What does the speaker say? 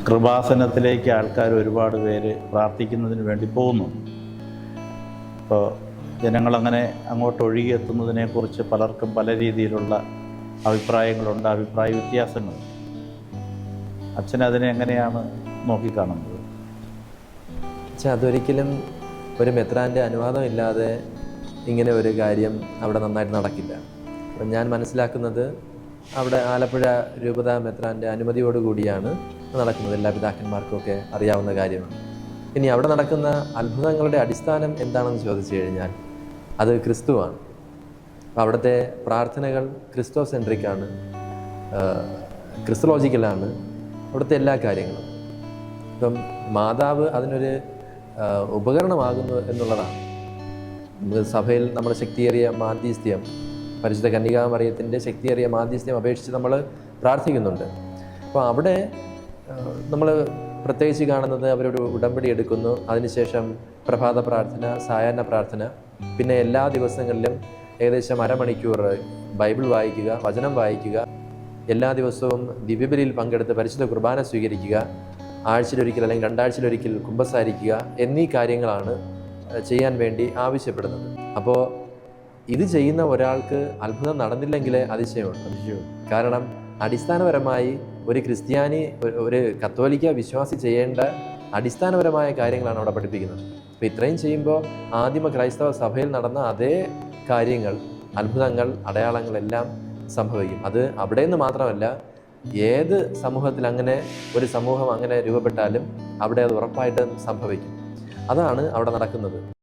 കൃപാസനത്തിലേക്ക് ആൾക്കാർ ഒരുപാട് പേര് പ്രാർത്ഥിക്കുന്നതിന് വേണ്ടി പോകുന്നു. അപ്പോൾ ജനങ്ങളങ്ങനെ അങ്ങോട്ട് ഒഴുകിയെത്തുന്നതിനെക്കുറിച്ച് പലർക്കും പല രീതിയിലുള്ള അഭിപ്രായങ്ങളുണ്ട്, അഭിപ്രായ വ്യത്യാസങ്ങൾ. അച്ഛൻ അതിനെ എങ്ങനെയാണ് നോക്കിക്കാണുന്നത്? അതൊരിക്കലും ഒരു മെത്രാൻ്റെ അനുവാദം ഇല്ലാതെ ഇങ്ങനെ ഒരു കാര്യം അവിടെ നന്നായിട്ട് നടക്കില്ല. അപ്പം ഞാൻ മനസ്സിലാക്കുന്നത് അവിടെ ആലപ്പുഴ രൂപത മെത്രാൻ്റെ അനുമതിയോടുകൂടിയാണ് നടക്കുന്നത്. എല്ലാ പിതാക്കന്മാർക്കുമൊക്കെ അറിയാവുന്ന കാര്യമാണ്. ഇനി അവിടെ നടക്കുന്ന അത്ഭുതങ്ങളുടെ അടിസ്ഥാനം എന്താണെന്ന് ചോദിച്ചു കഴിഞ്ഞാൽ അത് ക്രിസ്തുവാണ്. അപ്പം അവിടുത്തെ പ്രാർത്ഥനകൾ ക്രിസ്തോ സെൻട്രിക്കാണ്, ക്രിസ്തോളജിക്കലാണ് അവിടുത്തെ എല്ലാ കാര്യങ്ങളും. ഇപ്പം മാതാവ് അതിനൊരു ഉപകരണമാകുന്നു എന്നുള്ളതാണ്. സഭയിൽ നമ്മൾ ശക്തിയേറിയ മാധ്യസ്ഥ്യം, പരിശുദ്ധ കന്യകാമറിയത്തിൻ്റെ ശക്തിയേറിയ മാധ്യസ്ഥ്യം അപേക്ഷിച്ച് നമ്മൾ പ്രാർത്ഥിക്കുന്നുണ്ട്. അപ്പോൾ അവിടെ നമ്മൾ പ്രത്യേകിച്ച് കാണുന്നത് അവരൊരു ഉടമ്പടി എടുക്കുന്നു, അതിനുശേഷം പ്രഭാത പ്രാർത്ഥന, സായാഹ്ന പ്രാർത്ഥന, പിന്നെ എല്ലാ ദിവസങ്ങളിലും ഏകദേശം അരമണിക്കൂർ ബൈബിൾ വായിക്കുക, വചനം വായിക്കുക, എല്ലാ ദിവസവും ദിവ്യബലിയിൽ പങ്കെടുത്ത് പരിശുദ്ധ കുർബാന സ്വീകരിക്കുക, ആഴ്ചയിലൊരിക്കൽ അല്ലെങ്കിൽ രണ്ടാഴ്ചയിലൊരിക്കൽ കുമ്പസാരിക്കുക എന്നീ കാര്യങ്ങളാണ് ചെയ്യാൻ വേണ്ടി ആവശ്യപ്പെടുന്നത്. അപ്പോൾ ഇത് ചെയ്യുന്ന ഒരാൾക്ക് അത്ഭുതം നടന്നില്ലെങ്കിൽ അതിശയമുണ്ട്. കാരണം അടിസ്ഥാനപരമായി ഒരു ക്രിസ്ത്യാനി, ഒരു കത്തോലിക്ക വിശ്വാസി ചെയ്യേണ്ട അടിസ്ഥാനപരമായ കാര്യങ്ങളാണ് അവിടെ പഠിപ്പിക്കുന്നത്. അപ്പോൾ ഇത്രയും ചെയ്യുമ്പോൾ ആദിമ ക്രൈസ്തവ സഭയിൽ നടന്ന അതേ കാര്യങ്ങൾ, അത്ഭുതങ്ങൾ, അടയാളങ്ങളെല്ലാം സംഭവിക്കും. അത് അവിടെ നിന്ന് മാത്രമല്ല, ഏത് സമൂഹത്തിൽ അങ്ങനെ ഒരു സമൂഹം അങ്ങനെ രൂപപ്പെട്ടാലും അവിടെ അത് ഉറപ്പായിട്ടും സംഭവിക്കും. അതാണ് അവിടെ നടക്കുന്നത്.